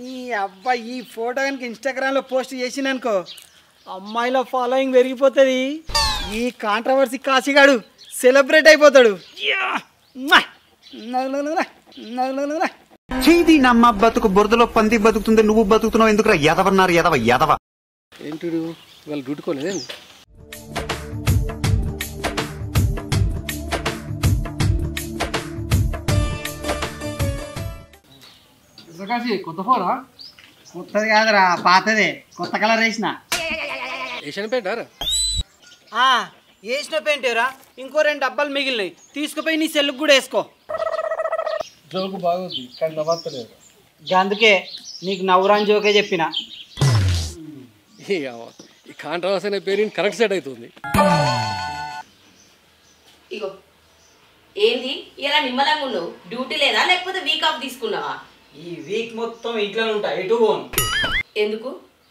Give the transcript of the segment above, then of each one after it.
నీ అబ్బాయి ఈ ఫోటో కనుక ఇన్స్టాగ్రామ్లో పోస్ట్ చేసిననుకో అమ్మాయిల ఫాలోయింగ్ పెరిగిపోతుంది. ఈ కాంట్రవర్సీ కాశీగాడు సెలబ్రేట్ అయిపోతాడు. చేది నమ్మ బతుకు బురదలో పంది బతుకుతుంది, నువ్వు బతుకుతున్నావు ఎందుకురా? ఎదవన్నారు ఎదవ ఎదవ. ఏంటి వాళ్ళు డ్యూటీకోలేదండి? కొత్త ఫోనా? కొత్తది కాదురా, పాతదే. కొత్త కలర్ వేసిన. ఏషియన్ పెయింటారా? వేసిన పెయింటేరా. ఇంకో 2 డబ్బాలు మిగిలినాయి, తీసుకుపోయి నీ సెల్లుకు కూడా వేసుకో. జోకు బాగుంది కానీ నవ్వలేదు. అందుకే నీకు నవ్వురాని జోకే చెప్పిన. ఈ కాంట్రవర్సీ అనే పేరు కరెక్ట్ సెట్ అవుతుంది. ఇగో ఏంది ఇలా నిమ్మలంగా ఉన్నావు? డ్యూటీ లేదా లేకపోతే వీక్ ఆఫ్ తీసుకున్నావా? ఈ వీక్ మొత్తం ఇంట్లోనే ఉంటా, ఎటు పోను. ఎందుకు?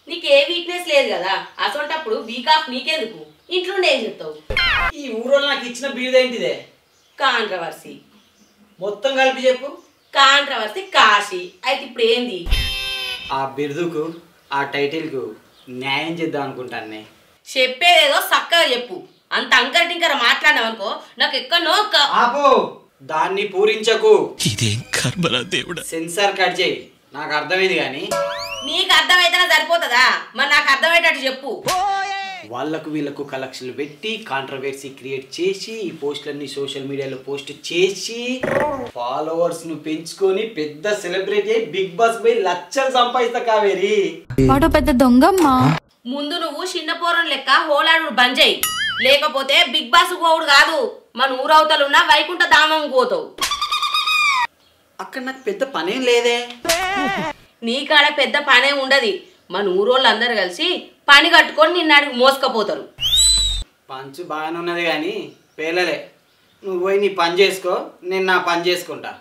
నీకు ఏ వీక్నెస్ లేదు కదా, అసొంటప్పుడు వీక్ ఆఫ్ నీకెందుకు? ఇంట్లోనే ఏం చెప్తావు? ఈ ఊరోళ్ళు నాకు ఇచ్చిన బిరుదేంటిదే? కాంట్రవర్సీ. మొత్తం కలిపి చెప్పు. కాంట్రవర్సీ కాశీ. అయితే ఇప్పుడు ఏంది? ఆ బిరుదుకు ఆ టైటిల్కు న్యాయం చేద్దాం అనుకుంటాను. చెప్పేదేదో చక్కగా చెప్పు. అంత అంకర టింకర మాట్లాడినావు అనుకో నాకు ఎక్కడో ఆపు. దాన్ని పూరించకు. ఇదేం కర్మరా దేవుడా. సెన్సార్ కట్ చేయి. నాకు అర్థమైంది కానీ నీకు అర్థమైతేనే సరిపోతుందా? మరి నాకు అర్థమయ్యేటట్టు చెప్పు. వాళ్ళకు వీళ్ళకు కలెక్షన్లు పెట్టి కాంట్రవర్సీ క్రియేట్ చేసి ఈ పోస్టులన్నీ సోషల్ మీడియాలో పోస్ట్ చేసి ఫాలోవర్స్ ను పెంచుకొని పెద్ద సెలబ్రిటీ అయి బిగ్ బాస్ పై లక్షలు సంపాదిస్తా కావేరి. వాడు పెద్ద దొంగమ్మా. ముందు నువ్వు చిన్న పోరం లెక్క హోలాడు బంద్ చేయి, లేకపోతే బిగ్ బాస్ పోవుడు కాదు మన ఊరవతలున్న వైకుంఠ ధామం పోతావు. అక్కడ నాకు పెద్ద పనేం లేదే. నీకాడ పెద్ద పనే ఉండదు. మన ఊరోళ్ళందరూ కలిసి పని కట్టుకొని నిన్నాడికి మోసుకపోతారు. పంచు బాగానే ఉన్నది కానీ పేలలే. నువ్వు పోయి నీ పని చేసుకో, నేను నా పని చేసుకుంటా.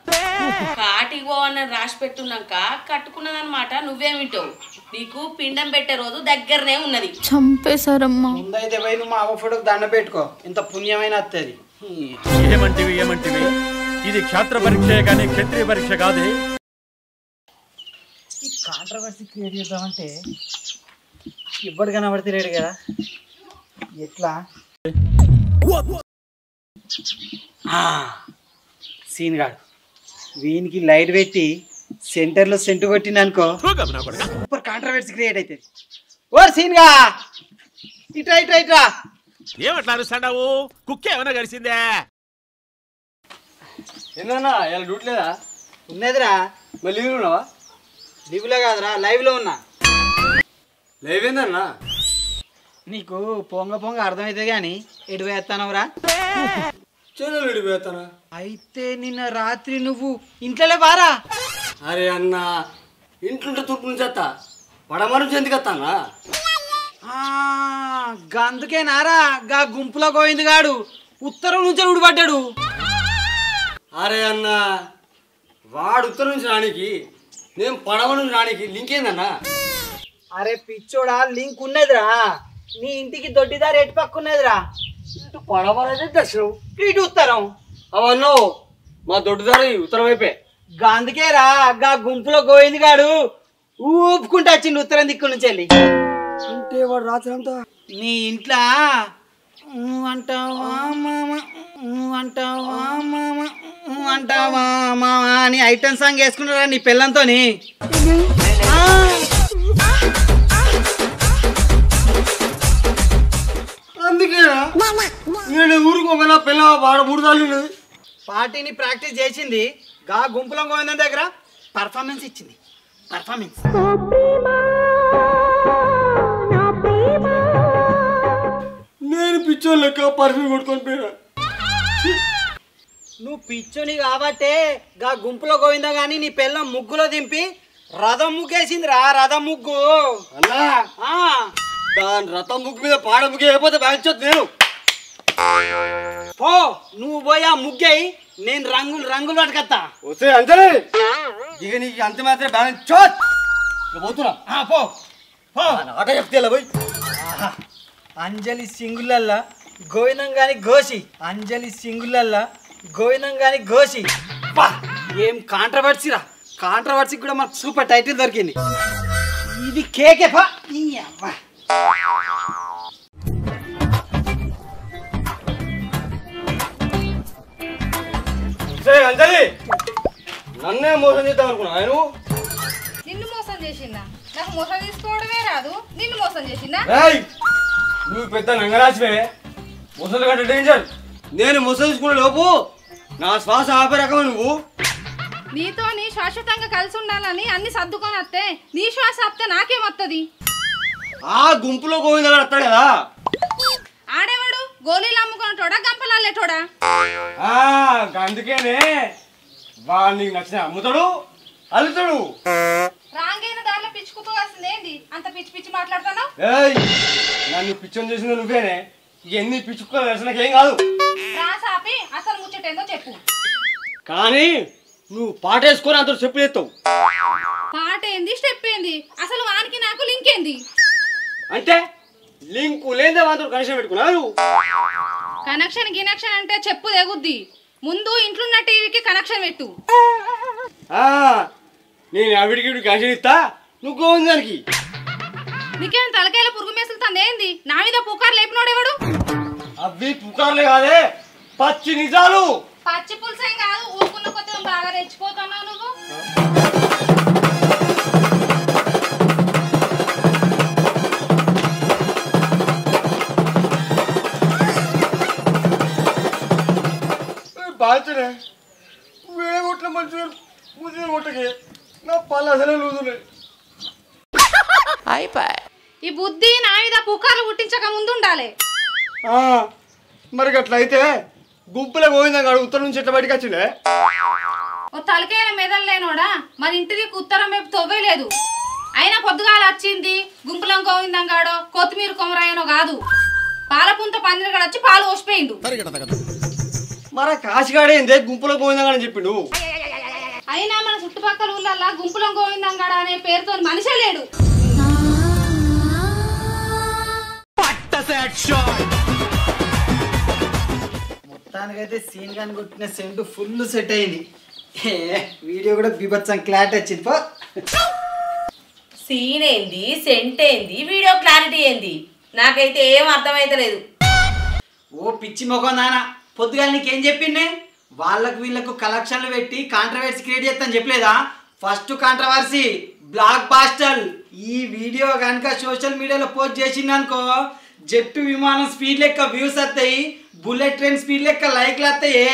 కాటికి పోవని రాసి పెట్టున్నాక కట్టుకున్నదనమాట. నువ్వేమిటావు? నీకు పిండం పెట్టే రోజు దగ్గరనే ఉన్నది. చంపేశారమ్మా. ముందైతే పోయి నువ్వు మా అవ్వ ఫోటోకి దండ పెట్టుకో, ఇంత పుణ్యమైన వస్తుంది. ఏమంటివి ఇది క్షాత్ర పరీక్ష కానీ క్షత్రియ పరీక్ష కాదే. ఈ కాంట్రవర్సీ క్రియేట్ చేద్దామంటే ఇవ్వడు కనబడతలేడు కదా, ఎట్లా? సీన్ గాడు వీనికి లైట్ పెట్టి సెంటర్లో సెంటు కొట్టిన అనుకో సూపర్ కాంట్రవర్సీ క్రియేట్ అవుతుంది. ఓ సీన్ గా ఇట్రా ఇట్రా ఇట్రా. ఏమట్లా అరుస్తాడావు? కుక్క ఏమైనా కలిసిందే? ఏందన్నా ఇలా డ్యూటీ లేదా? ఉన్నదిరా. మళ్ళీ లీవ్ ఉన్నావా? లీవ్లో కాదురా, లైవ్లో ఉన్నా. లైవ్ ఏందన్నా? నీకు పొంగ పొంగ అర్థమైతే కానీ ఎటు వేస్తానవరా? చెల్లెలు విడిపోతానా? అయితే నిన్న రాత్రి నువ్వు ఇంట్లోనే వారా? అరే అన్న ఇంట్లో తూర్పు నుంచి వస్తా, పడమ నుంచి ఎందుకు వస్తానా? గందుకే నారా గా గుంపులో గోవింద్ గాడు ఉత్తరం నుంచి ఊడిపడ్డాడు. అరే అన్న వాడు ఉత్తరం నుంచి రానికి, నేను పడవ నుంచి రానికి లింక్ ఏందన్నా? అరే పిచ్చోడా, లింక్ ఉన్నదిరా. నీ ఇంటికి దొడ్డిదారి ఎటు పక్క ఉన్నదిరా. ఇటు పడవ అయితే దర్శనం, ఇటు ఉత్తరం. అవన్నో మా దొడ్డుదారి ఉత్తరం వైపే. అందుకేరా గా గుంపులో గోవింద్ గాడు ఊపుకుంటూ వచ్చిండు ఉత్తరం దిక్కు నుంచి వెళ్ళి. అంటే వాడు రాత్రి అంతా నీ ఇంట్లో అంటావా మామ, అంటావా మామ, అంటావా మామ అని ఐటమ్ సాంగ్ వేసుకున్నారా నీ పిల్లంతోని? అందుకేనా నేను ఊరికి ఒక పిల్ల వాడు 3 సార్లు పార్టీని ప్రాక్టీస్ చేసింది గా గుంపులో గోవిందం దగ్గర పర్ఫార్మెన్స్ ఇచ్చింది. పర్ఫార్మెన్స్ నేను పిచ్చోళ్ళ లెక్క పర్ఫ్యూమ్ కొట్టుకొని పోయినా. నువ్వు పిచ్చోని కాబట్టే గా గుంపులో గోవిందా గాని నీ పిల్లం ముగ్గులో దింపి రథం ముగ్గేసిందిరా. రథం ముగ్గు అన్నా దాని రథం ముగ్గు మీద పాడ ముగ్గు అయిపోతే బ్యాంచొద్దు. నేను పో నువ్వు పోయి ఆ ముగ్గయి, నేను రంగులు రంగులు పట్టుకొస్తా. వస్తే అంతే ఇక నీకు అంత మాత్రం బ్యాంచొత్ పోతున్నా. పో పో. ఆట చెప్తే పోయి. అంజలి సింగులల్లా గోవిందం గాని గోసి, అంజలి సింగులల్లా గోవిందం గాని గోసి. ఏం కాంట్రవర్సీరా. కాంట్రవర్సీ కూడా మనకు సూపర్ టైటిల్ దొరికింది. ఇది కేకే పా. అంజలి నన్నే మోసం చేద్దాం అనుకున్నా నేను. నిన్ను మోసం చేసిందా? నాకు మోసం తీసుకోవడమే రాదు, నిన్ను మోసం చేసిందా? నువ్వు పెద్ద నంగరాజువే, ముసలి కంటే డేంజర్. నేను ముసలి తీసుకునే లోపు నా శ్వాస ఆపే రకమే నువ్వు. నీతో నీ శాశ్వతంగా కలిసి ఉండాలని అన్ని సర్దుకొని వస్తే నీ శ్వాస ఆపితే నాకేమొత్తది? ఆ గుంపులో గోవిందగాడు వస్తాడు కదా. ఆడేవాడు గోళీలు అమ్ముకునేటోడా గంపలాలేటోడా? అందుకేనే వాడు నీకు నచ్చిన అమ్ముతాడు అల్లుతాడు. రాంగైన దారిలో పిచ్చుకుతూ వస్తుంది ఏంది అంత పిచ్చి పిచ్చి మాట్లాడుతున్నావు? నన్ను పిచ్చని చేసింది నువ్వేనే. ఎన్ని పిచ్చుకోవాలి తెలిసి నాకేం కాదు. రాసాపి అసలు ముచ్చటేందో చెప్పు. కానీ నువ్వు పాటేసుకొని అంత చెప్పు చేస్తావు. పాట ఏంది, స్టెప్ ఏంది, అసలు వానికి నాకు లింక్ ఏంది? అంటే లింకు లేదా మాత్రం కనెక్షన్ పెట్టుకున్నావు. కనెక్షన్ గినెక్షన్ అంటే చెప్పు తెగుద్ది. ముందు ఇంట్లో ఉన్న టీవీకి కనెక్షన్ పెట్టు. నేను ఆవిడికి కనెక్షన్ ఇస్తా, నువ్వు గోవింద దానికి. నీకేం తలకాయల పురుగు మేసులుతుంది ఏంది? నా మీద పుకారు లేపినోడెవడు? అవి పుకార్లే కాదే, పచ్చి నిజాలు. పచ్చి పులుసేం కాదు, ఊరుకున్న కొద్ది బాగా రెచ్చిపోతున్నావు నువ్వు. బాధ్యనే వేగొట్ల మంచిగా ముద్ర కొట్టకే నా పళ్ళు అసలే లూజులే. ఈ బుద్ధి నా మీద పుకార్లు పుట్టించక ముందు ఉండాలి. మరి అట్లయితే గుంపులో గోవిందంగా ఉత్తరం నుంచి ఎట్లా బయటకు వచ్చిండే? ఓ తలకాయల మెదలు లేనోడా, మరి ఇంటికి ఉత్తరం వైపు తవ్వేలేదు. అయినా పొద్దుగాల వచ్చింది గుంపులం గోవిందంగాడో కొత్తిమీర కొమరాయనో కాదు, పాలపుంత పందిరిగాడు వచ్చి పాలు పోసిపోయిండు. మరి కాశీగాడేందే గుంపులో గోవిందంగాడని చెప్పిండు. అయినా మన చుట్టుపక్కల ఊళ్ళల్లా గుంపులం గోవిందంగాడ అనే పేరుతో మనిషే లేడు. మొత్తానికైతే సీన్ గాని కొట్టిన సెంట్ ఫుల్ సెట్ అయింది. వీడియో కూడా బీభత్సం క్లారిటీ వచ్చింది. పో సీన్ ఏంది, సెంట్ ఏంది, వీడియో క్లారిటీ ఏంది, నాకైతే ఏం అర్థమైతలేదు. ఓ పిచ్చి మొఖం నాన్న, పొద్దుగాల నీకేం చెప్పిండే? వాళ్ళకు వీళ్ళకు కలెక్షన్లు పెట్టి కాంట్రవర్సీ క్రియేట్ చేస్తాను చెప్పలేదా? First controversy blockbuster. ఈ వీడియో కనుక సోషల్ మీడియాలో పోస్ట్ చేసిందనుకో, జెట్ విమానం స్పీడ్ లెక్క వ్యూస్ వస్తాయి, బుల్లెట్ ట్రైన్ స్పీడ్ లెక్క లైక్లు వస్తాయి.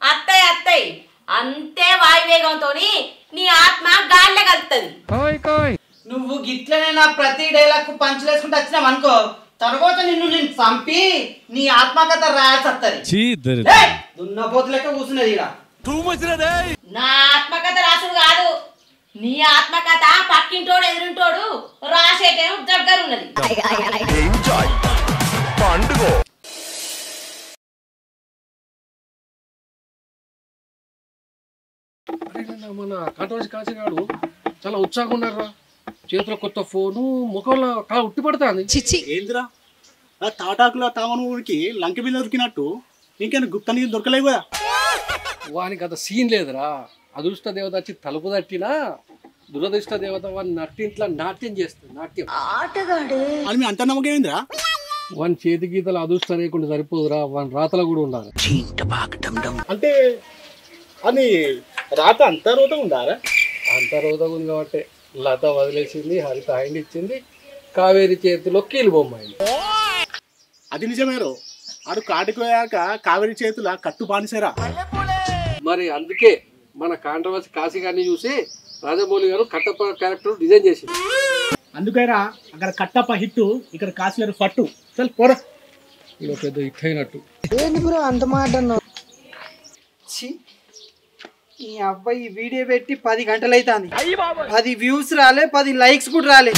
అత్తయ్య అత్తయ్య అంతే వాయువేగంతో నీ ఆత్మ గాలిలో కలుగుతుంది. నువ్వు గిట్లనే నా ప్రతి డైలాగ్ పంచులు వేసుకుంటూ వచ్చినావు అనుకో, తర్వాత నేను చంపి నీ ఆత్మకథ రాయాల్సి వస్తుంది. దున్నపోతు లెక్క కూర్చున్నది ఇక. నా ఆత్మకథ రాసుడు కాదు, నీ ఆత్మకథ పక్కింటోడు ఎదురింటోడు రాసేటేమో దగ్గరున్నది. మన కాంట్రవర్సీ కాసేగాడు చాలా ఉత్సాహంగా ఉన్నారా, చేతిలో కొత్త ఫోను, ముఖంలో ఉట్టి పడుతుంది. ఏందిరా తాటాకుల తామను ఊరికి లంక బిల్ల దొరికినట్టు ఇంకేనా గుప్త నీళ్ళు దొరకలేవు కదా. వానికి అంత సీన్ లేదురా. అదృష్ట దేవత వచ్చి తలుపు తట్టినా దురదృష్ట దేవత వాడిని నట్టింట్లో నాట్యం చేస్తుంది. నాట్యం అని మీ అంత నమ్మకం ఏందిరా? వాని చేతి గీతలు అదృష్టం లేకుండా సరిపోదురా, వాని రాతలో కూడా ఉండాలి. అంటే అది రాత అంత రోత ఉందారా? అంత రోదగా ఉంది కాబట్టి లత వదిలేసింది, హరిత హ్యాండ్ ఇచ్చింది, కావేరి చేతిలో కీలు బొమ్మాయి. అది నిజమేరో, ఆడు కాటికి పోయాక కావేరి చేతుల కట్టు బానిసారా. మరి అందుకే మన కాంట్రవర్సీ కాశీ గారిని చూసి రాజమౌళి గారు కట్టప్ప క్యారెక్టర్ డిజైన్ చేసింది. అందుకేరా అక్కడ కట్టప్ప హిట్, ఇక్కడ కాశీ గారు ఫట్టు. చల్ పోరా, ఇక పెద్ద హిట్ అయినట్టు. అంత మాట ఈ అబ్బాయి వీడియో పెట్టి 10 గంటలు అవుతుంది, 10 వ్యూస్ రాలే, 10 లైక్స్ కూడా రాలే.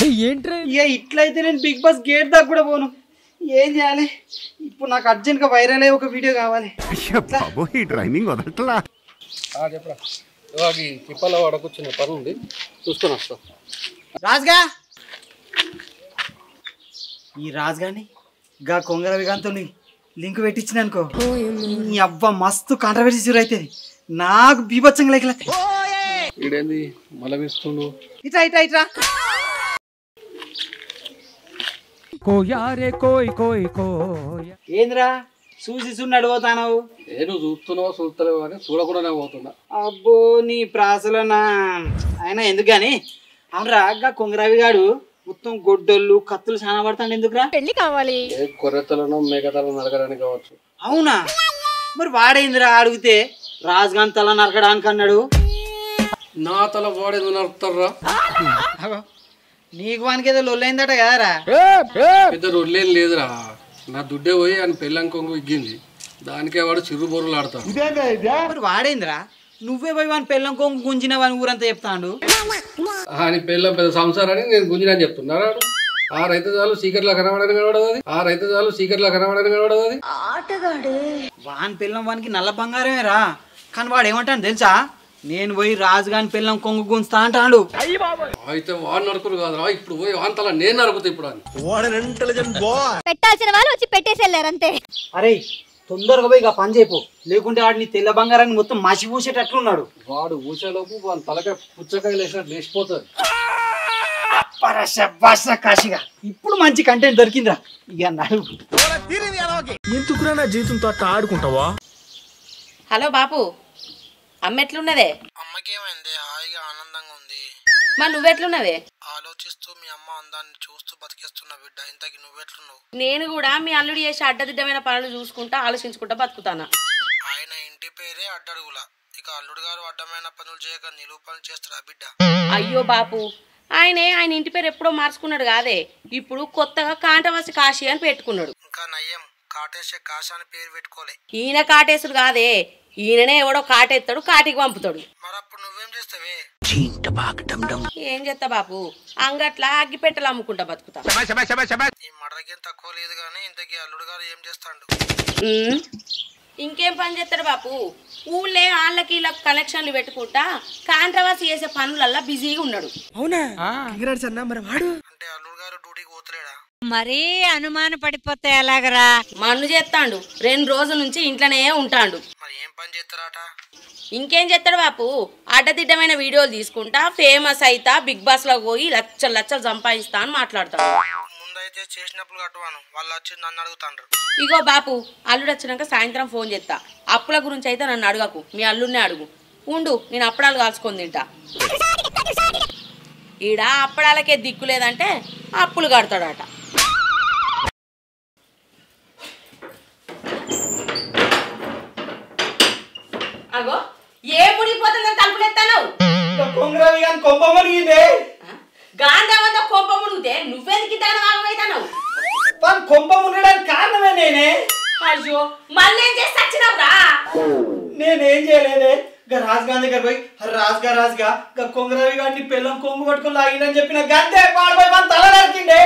ఇక ఇట్లయితే నేను బిగ్ బాస్ గేట్ దాకా కూడా పోను. ఏం చేయాలి ఇప్పుడు? నాకు అర్జెంట్ గా వైరల్ అయ్యే ఒక వీడియో కావాలి. చెప్పరా తిప్పల వాడకొచ్చిన పని ఉంది, చూసుకొని వస్తా. రాజుగా, ఈ రాజుగాని గా కొంగర విగాంతో లింక్ పెట్టించిన అనుకో, ఈ అబ్బా మస్తు కాంట్రవర్సీ అవుతుంది. నాకు బీభత్సంగా లేకలే. ఈడేంది మలమిస్తుండు? ఇట్రా ఇట్రా ఇట్రా. ఏంద్రా చూసి చూడు పోతావు? నువ్వు చూస్తున్నావు చూస్తలేవు కానీ చూడకుండా పోతున్నా. అబ్బో నీ ప్రాసలనా ఆయన ఎందుకు గాని. అవునరా గా కొంగరావి గాడు మొత్తం గొడ్డళ్ళు కత్తులు చాలా పడతాడు ఎందుకురా? పెళ్లి కావాలి. కొర్రెతలను మేకతలను నరకడానికి కావచ్చు. అవునా మరి వాడైందిరా అడిగితే రాజుగాని తల నరకడానికి అన్నాడు. నా తల వాడేది నరుకుతారా? నీకు వానికి ఏదో లొల్లైందట కదరా? పెద్ద రొల్లేం లేదురా, నా దుడ్డే పోయి ఆయన పెళ్ళం కొంగు ఇగ్గింది, దానికే వాడు చిరు బొర్రులు ఆడతాడు. మరి వాడైందిరా నువ్వే పోయి వాని పెళ్ళం కొంగు గుంజిన వాని ఊరంతా చెప్తాడు. ఆయన పెళ్ళం పెద్ద సంసారాన్ని నేను గుంజినని చెప్తున్నారా? ఆ రైతు చాలు సీకర్లా కనబడని కనబడదు అది. ఆ రైతు చాలు సీకర్లా కనబడని కనబడదు అది. వాని పెళ్ళం వానికి నల్ల బంగారమే రా. కానీ వాడు ఏమంటాడు తెలుసా? నేను పోయి రాజుగాని పెళ్ళం కొంగు గుంజుతా అంటాడు. అయితే వాడు నరుకులు కాదురా, ఇప్పుడు పోయి వాంతలా నేను నరుకుతా ఇప్పుడు అని. పెట్టాల్సిన వాళ్ళు వచ్చి పెట్టేసేళ్ళారు అంతే. అరే తొందరగా పోయి ఇక పని చేయపో, లేకుంటే వాడిని తెల్ల బంగారాన్ని మొత్తం మసి పూసేటట్లున్నాడు. వాడు ఊసేలోపు వాని తలకాయ పుచ్చకాయలు వేసినట్టు లేచిపోతుంది. కాశిగా ఇప్పుడు మంచి కంటెంట్ దొరికిందిరా. ఇక ఎందుకురా నా జీవితంతో అట్లా ఆడుకుంటావా? హలో బాపు, అమ్మ ఎట్లున్నదే? అమ్మకేమైంది? హాయిగా ఆనందంగా ఉంది. మరి నువ్వెట్లున్నవే? ఆలోచిస్తూ మీ అమ్మ అందాన్ని చూస్తూ బతికేస్తున్నా బిడ్డ. ఇంతకి నువ్వెట్లున్నావు? నేను కూడా మీ అల్లుడు చేసే అడ్డదిడ్డమైన పనులు చూసుకుంటా ఆలోచించుకుంటా బతుకుతానా. ఆయన ఇంటి పేరే అడ్డడుగుల. ఇక అల్లుడు గారు అడ్డమైన పనులు చేయక నిలువు పనులు చేస్తాడా బిడ్డ? అయ్యో బాపు, ఆయన ఇంటి పేరు ఎప్పుడో మార్చుకున్నాడు కాదే, ఇప్పుడు కొత్తగా కాంటవసి కాశీ అని పెట్టుకున్నాడు. ఇంకా నయ్యం కాటేసే కాశీ అని పేరు పెట్టుకోలే. ఈయన కాటేసుడు కాదే, ఈయననే ఎవడో కాటెత్తాడు, కాటికి పంపుతాడు. మరి అప్పుడు నువ్వేం చేస్తావే? ఏం చేస్తా బాపు, అంగట్లా అగ్గి పెట్టలు అమ్ముకుంటా బతుకుతా. ఈ మడకేం తక్కువ లేదు గానీ ఇంతకీ అల్లుడు గారు ఏం చేస్తాడు? ఇంకేం పని చేస్తాడు బాపు, ఊళ్ళే వాళ్ళకి వీళ్ళకి కలెక్షన్లు పెట్టుకుంటా కాంట్రవర్సీ చేసే పనులల్లా బిజీగా ఉన్నాడు. అవునా? అంటే అల్లుడు గారు డ్యూటీకి పోతలేడా? మరీ అనుమాన పడిపోతే ఎలాగరా? మన్ను చేస్తాడు, 2 రోజుల నుంచి ఇంట్లోనే ఉంటాడు. మరి ఏం పని చేస్తారట? ఇంకేం చేస్తాడు బాపు, అడ్డదిడ్డమైన వీడియోలు తీసుకుంటా ఫేమస్ అయితా బిగ్ బాస్ లో పోయి లక్షలు లక్షలు సంపాదిస్తా అని మాట్లాడతాడు. ముందైతే చేసినప్పుడు కట్టువాను, వాళ్ళు వచ్చి నన్ను అడుగుతాండ్రు. ఇగో బాపు, అల్లుడు వచ్చినాక సాయంత్రం ఫోన్ చేస్తా. అప్పుల గురించి అయితే నన్ను అడగకు, మీ అల్లుడినే అడుగు. ఉండు, నేను అప్పడాలు కాల్చుకొని తింటా. ఈడ అప్పడాలకే దిక్కు లేదంటే అప్పులు కడతాడట. అగో ఏ మునిగిపోతుందని తలుపులెత్తాను? గాంధీ కొంప మునిగితే నువ్వెందుకు దాని ఆగమైతావు? కొంప మునగడానికి కారణమే నేనే. అయ్యో మళ్ళీ ఏం చేసి వచ్చినావురా? నేనేం చేయలేదే. రాజుగారి దగ్గర పోయి రాజుగా కొంగరావి గారిని పిల్లం కొంగు పట్టుకుని లాగినని చెప్పిన గంతే పాడిపోయి మన తల నరికిండే.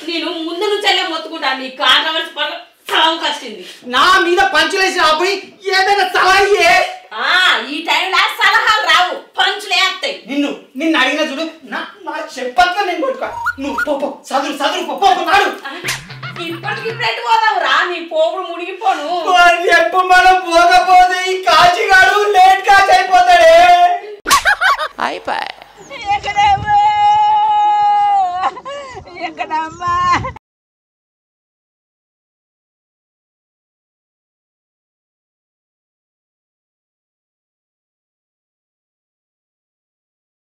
నేను ముందు నుంచెల్లే మొత్తుకుంటాను, నీ కాంట్రవర్సీ పనులు సలాంకి వచ్చింది. నా మీద పంచులేసి ఆపోయి ఏదైనా సలహా ఈ టైంలో సలహాలు రావు, పంచులే వస్తాయి. నిన్ను అడిగిన చూడు, నా చెప్పట్లా నేను కొట్టుకో. నువ్వు చదువు నాడు. ఇప్పటికిప్పుడు ఎటు పోదావు రా, నీ పోపుడు మునిగిపోను. ఎప్పుడు మనం పోకపోతే ఈ కాచిగాడు లేట్ కాచి అయిపోతాడే. అయిపోయి ఎక్కడమ్మా